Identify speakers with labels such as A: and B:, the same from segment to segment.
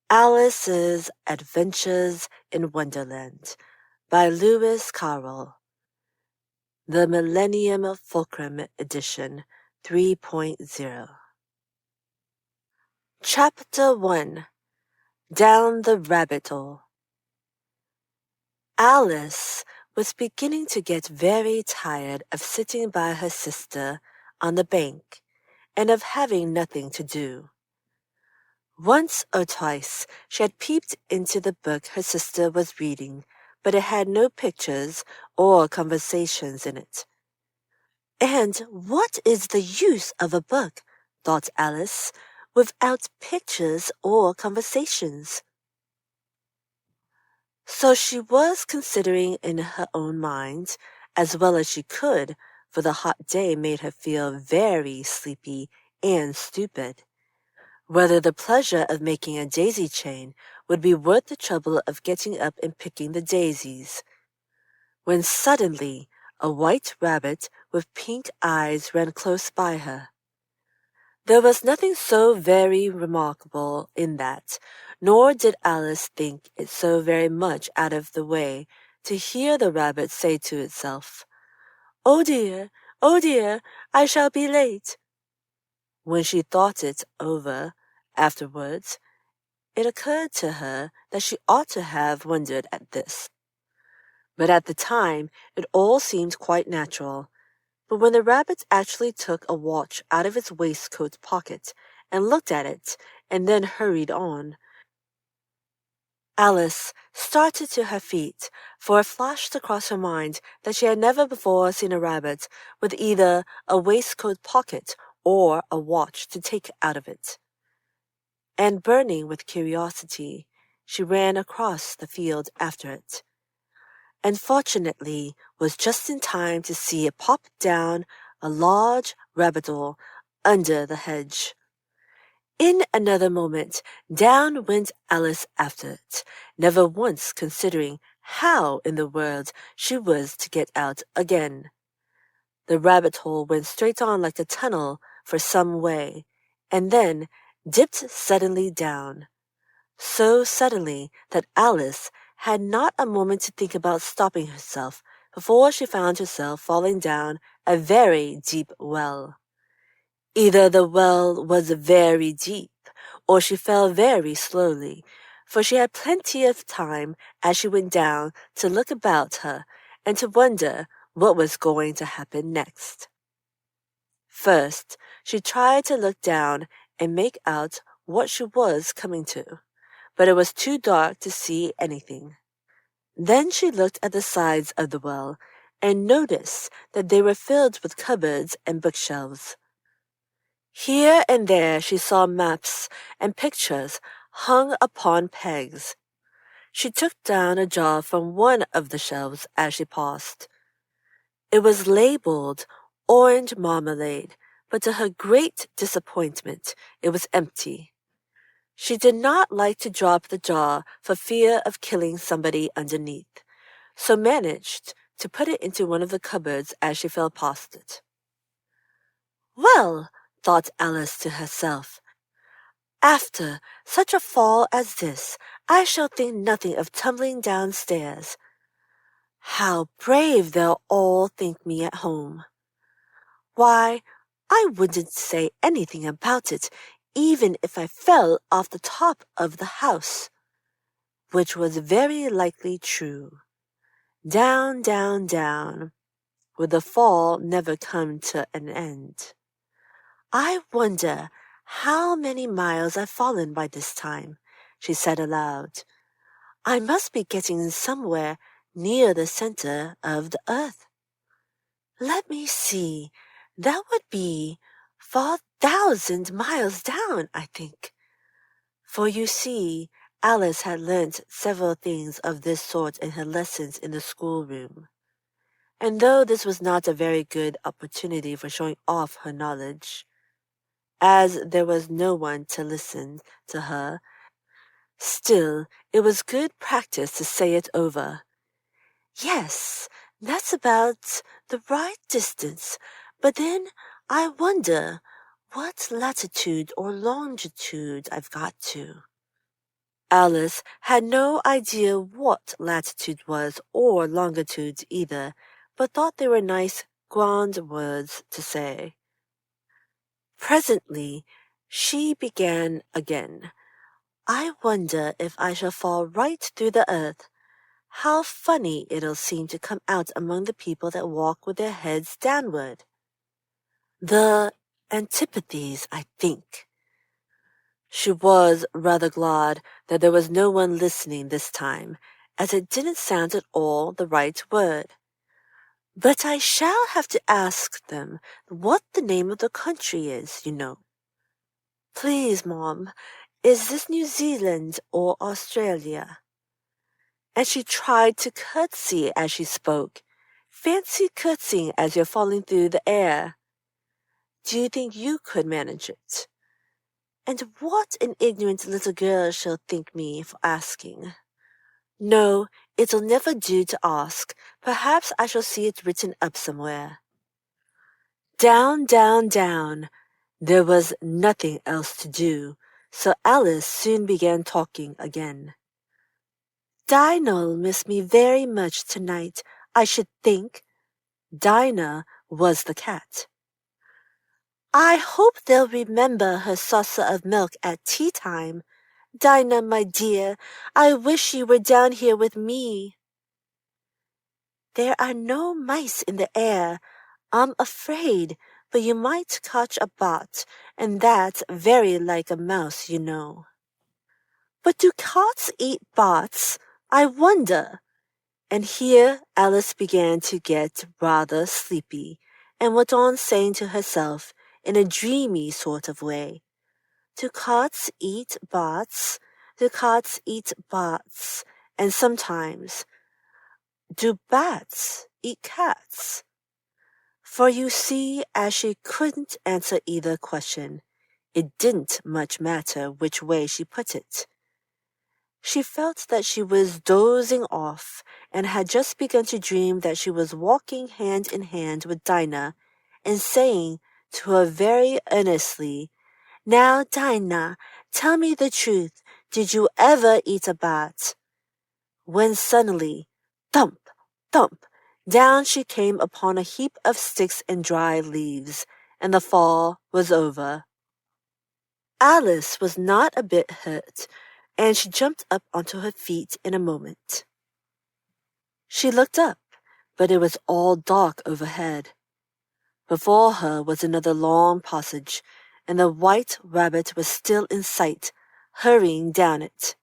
A: Alice's Adventures in Wonderland by Lewis Carroll. The Millennium Fulcrum Edition 3.0. Chapter 1. Down the Rabbit Hole. Alice was beginning to get very tired of sitting by her sister on the bank and of having nothing to do. Once or twice she had peeped into the book her sister was reading, but it had no pictures or conversations in it. And what is the use of a book, thought Alice, without pictures or conversations? So she was considering in her own mind, as well as she could, for the hot day made her feel very sleepy and stupid, whether the pleasure of making a daisy chain would be worth the trouble of getting up and picking the daisies, when suddenly a white rabbit with pink eyes ran close by her. There was nothing so very remarkable in that, nor did Alice think it so very much out of the way to hear the rabbit say to itself, oh dear, I shall be late." When she thought it over afterwards, it occurred to her that she ought to have wondered at this. But at the time it all seemed quite natural. But when the rabbit actually took a watch out of its waistcoat pocket and looked at it and then hurried on, Alice started to her feet, for it flashed across her mind that she had never before seen a rabbit with either a waistcoat pocket or a watch to take out of it. And burning with curiosity, she ran across the field after it, and fortunately was just in time to see it pop down a large rabbit hole under the hedge. In another moment, down went Alice after it, never once considering how in the world she was to get out again. The rabbit hole went straight on like a tunnel for some way, and then dipped suddenly down, so suddenly that Alice had not a moment to think about stopping herself before she found herself falling down a very deep well. Either the well was very deep, or she fell very slowly, for she had plenty of time as she went down to look about her and to wonder what was going to happen next. First, she tried to look down and make out what she was coming to, but it was too dark to see anything. Then she looked at the sides of the well and noticed that they were filled with cupboards and bookshelves. Here and there she saw maps and pictures hung upon pegs. She took down a jar from one of the shelves as she passed. It was labeled orange marmalade, but to her great disappointment, it was empty. She did not like to drop the jar for fear of killing somebody underneath, so managed to put it into one of the cupboards as she fell past it. Well, thought Alice to herself, after such a fall as this, I shall think nothing of tumbling downstairs. How brave they'll all think me at home. Why, I wouldn't say anything about it, even if I fell off the top of the house, which was very likely true. Down, down, down, would the fall never come to an end. I wonder how many miles I've fallen by this time, she said aloud. I must be getting somewhere near the center of the earth. Let me see, that would be 4,000 miles down, I think. For you see, Alice had learnt several things of this sort in her lessons in the schoolroom. And though this was not a very good opportunity for showing off her knowledge, as there was no one to listen to her, still it was good practice to say it over. Yes, that's about the right distance, but then I wonder what latitude or longitude I've got to. Alice had no idea what latitude was or longitude either, but thought they were nice, grand words to say. Presently, she began again. I wonder if I shall fall right through the earth. How funny it'll seem to come out among the people that walk with their heads downward. The antipathies, I think. She was rather glad that there was no one listening this time, as it didn't sound at all the right word. But I shall have to ask them what the name of the country is, you know. Please, Mom, is this New Zealand or Australia? And she tried to curtsy as she spoke. Fancy curtsying as you're falling through the air. Do you think you could manage it? And what an ignorant little girl she'll think me for asking. No, it'll never do to ask. Perhaps I shall see it written up somewhere. Down, down, down. There was nothing else to do, so Alice soon began talking again. Dinah'll miss me very much tonight, I should think. Dinah was the cat. I hope they'll remember her saucer of milk at tea time. Dinah, my dear, I wish you were down here with me. There are no mice in the air. I'm afraid, but you might catch a bat, and that's very like a mouse, you know. But do cats eat bats? I wonder. And here Alice began to get rather sleepy, and went on saying to herself, in a dreamy sort of way, Do cats eat bats? Do cats eat bats? And sometimes, do bats eat cats? For you see, as she couldn't answer either question, it didn't much matter which way she put it. She felt that she was dozing off, and had just begun to dream that she was walking hand in hand with Dinah, and saying to her very earnestly, Now, Dinah, tell me the truth. Did you ever eat a bat? When suddenly, thump, thump, down she came upon a heap of sticks and dry leaves, and the fall was over. Alice was not a bit hurt, and she jumped up onto her feet in a moment. She looked up, but it was all dark overhead. Before her was another long passage, and the white rabbit was still in sight, hurrying down it.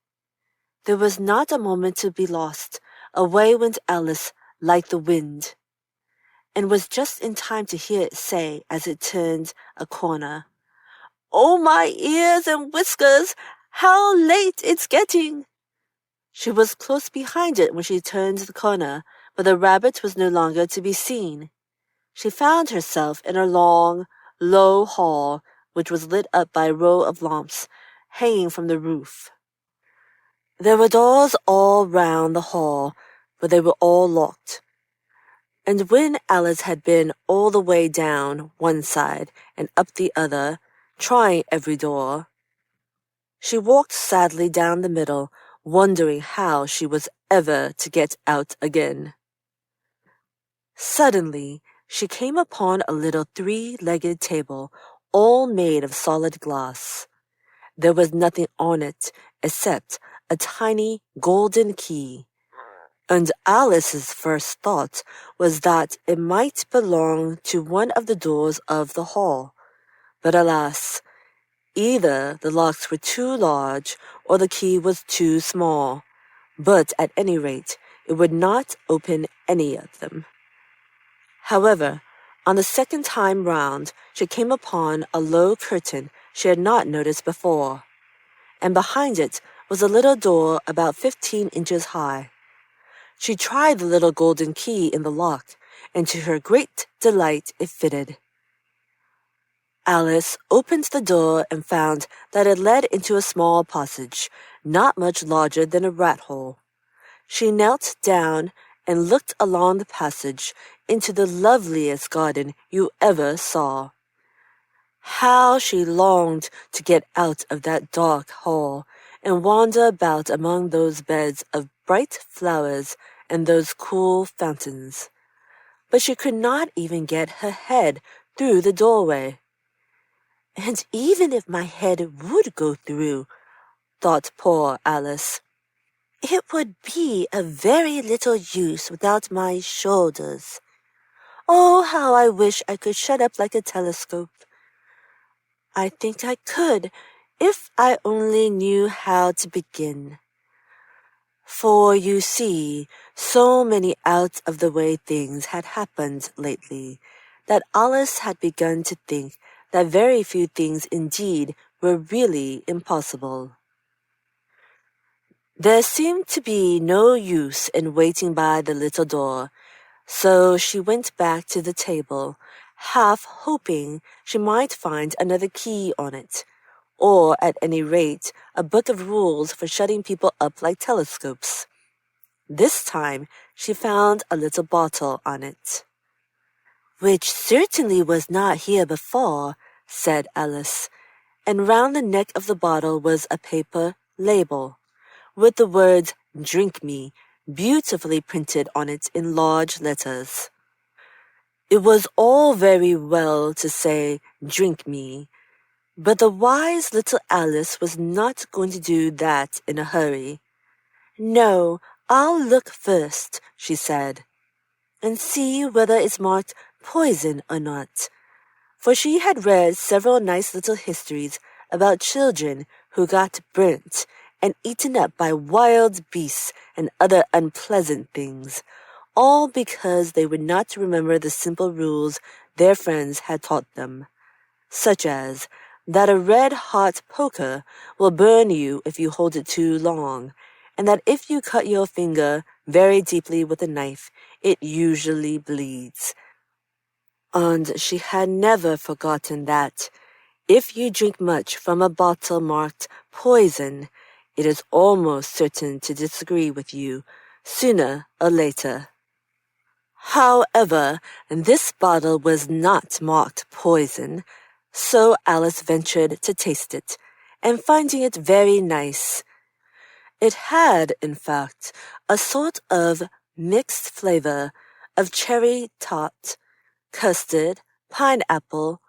A: There was not a moment to be lost. Away went Alice like the wind, and was just in time to hear it say as it turned a corner, Oh, my ears and whiskers! How late it's getting! She was close behind it when she turned the corner, but the rabbit was no longer to be seen. She found herself in a long, low hall, which was lit up by a row of lamps hanging from the roof. There were doors all round the hall, but they were all locked. And when Alice had been all the way down one side and up the other, trying every door, she walked sadly down the middle, wondering how she was ever to get out again. Suddenly, she came upon a little three-legged table, all made of solid glass. There was nothing on it except a tiny golden key, and Alice's first thought was that it might belong to one of the doors of the hall. But alas, either the locks were too large or the key was too small, but at any rate it would not open any of them. However, on the second time round, she came upon a low curtain she had not noticed before, and behind it was a little door about 15 inches high. She tried the little golden key in the lock, and to her great delight it fitted. Alice opened the door and found that it led into a small passage, not much larger than a rat hole. She knelt down and looked along the passage into the loveliest garden you ever saw. How she longed to get out of that dark hall and wander about among those beds of bright flowers and those cool fountains. But she could not even get her head through the doorway. And even if my head would go through, thought poor Alice, it would be of very little use without my shoulders. Oh, how I wish I could shut up like a telescope. I think I could, if I only knew how to begin. For, you see, so many out-of-the-way things had happened lately that Alice had begun to think that very few things indeed were really impossible. There seemed to be no use in waiting by the little door, so she went back to the table, half hoping she might find another key on it, or at any rate a book of rules for shutting people up like telescopes. This time she found a little bottle on it. "Which certainly was not here before," said Alice, and round the neck of the bottle was a paper label, with the words "Drink Me" beautifully printed on it in large letters. It was all very well to say "Drink me," but the wise little Alice was not going to do that in a hurry. "No, I'll look first," she said, "and see whether it's marked poison or not," for she had read several nice little histories about children who got burnt and eaten up by wild beasts and other unpleasant things, all because they would not remember the simple rules their friends had taught them, such as that a red-hot poker will burn you if you hold it too long, and that if you cut your finger very deeply with a knife, it usually bleeds. And she had never forgotten that, if you drink much from a bottle marked poison, it is almost certain to disagree with you, sooner or later. However, this bottle was not marked poison, so Alice ventured to taste it, and finding it very nice. It had, in fact, a sort of mixed flavor of cherry tart, custard, pineapple,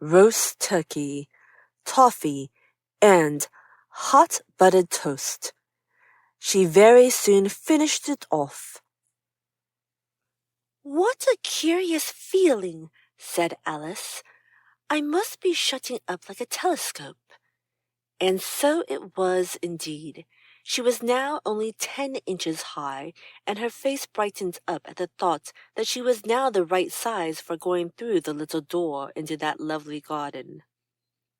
A: roast turkey, toffee, and hot buttered toast. She very soon finished it off. "What a curious feeling," said Alice. "I must be shutting up like a telescope." And so it was indeed. She was now only 10 inches high, and her face brightened up at the thought that she was now the right size for going through the little door into that lovely garden.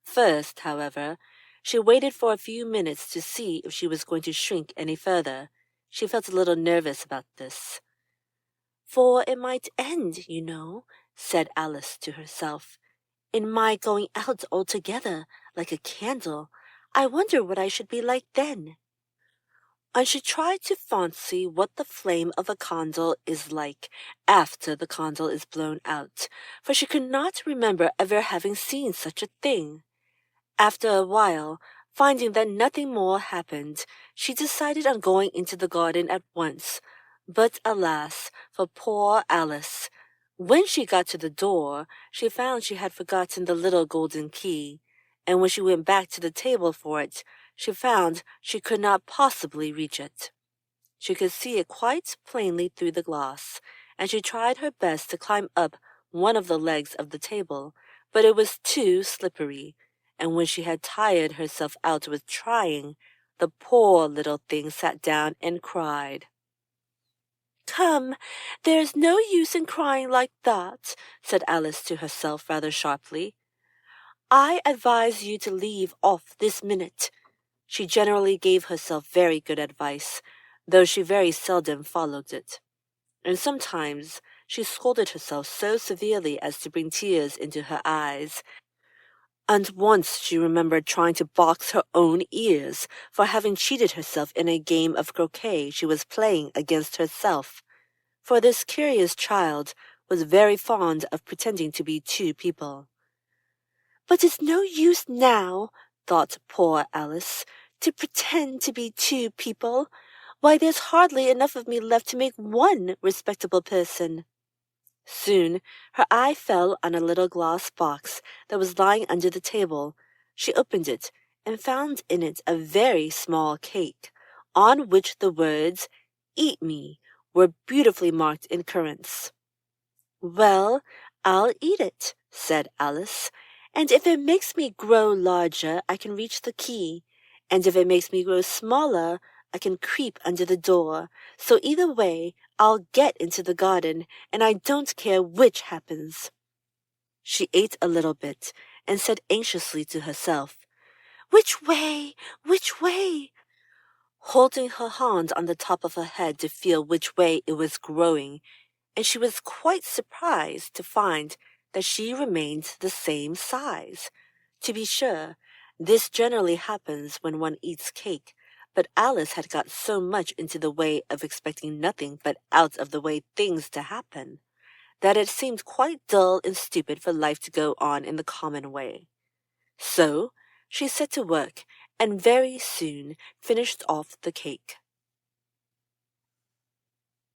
A: First, however, she waited for a few minutes to see if she was going to shrink any further. She felt a little nervous about this. "For it might end, you know," said Alice to herself, "in my going out altogether, like a candle. I wonder what I should be like then." And she tried to fancy what the flame of a candle is like after the candle is blown out, for she could not remember ever having seen such a thing. After a while, finding that nothing more happened, she decided on going into the garden at once. But alas, for poor Alice! When she got to the door, she found she had forgotten the little golden key, and when she went back to the table for it, she found she could not possibly reach it. She could see it quite plainly through the glass, and she tried her best to climb up one of the legs of the table, but it was too slippery, and when she had tired herself out with trying, the poor little thing sat down and cried. "Come, there's no use in crying like that," said Alice to herself rather sharply. "I advise you to leave off this minute." She generally gave herself very good advice, though she very seldom followed it. And sometimes she scolded herself so severely as to bring tears into her eyes. And once she remembered trying to box her own ears for having cheated herself in a game of croquet she was playing against herself. For this curious child was very fond of pretending to be two people. "But it's no use now," thought poor Alice, To pretend to be 2 people? Why, there's hardly enough of me left to make 1 respectable person." Soon her eye fell on a little glass box that was lying under the table. She opened it and found in it a very small cake, on which the words, "Eat me," were beautifully marked in currants. "Well, I'll eat it," said Alice, "and if it makes me grow larger I can reach the key, and if it makes me grow smaller I can creep under the door, so either way I'll get into the garden, and I don't care which happens." She ate a little bit and said anxiously to herself, "Which way? Which way?" holding her hand on the top of her head to feel which way it was growing, and she was quite surprised to find that she remained the same size. To be sure, this generally happens when one eats cake, but Alice had got so much into the way of expecting nothing but out-of-the-way things to happen, that it seemed quite dull and stupid for life to go on in the common way. So she set to work and very soon finished off the cake.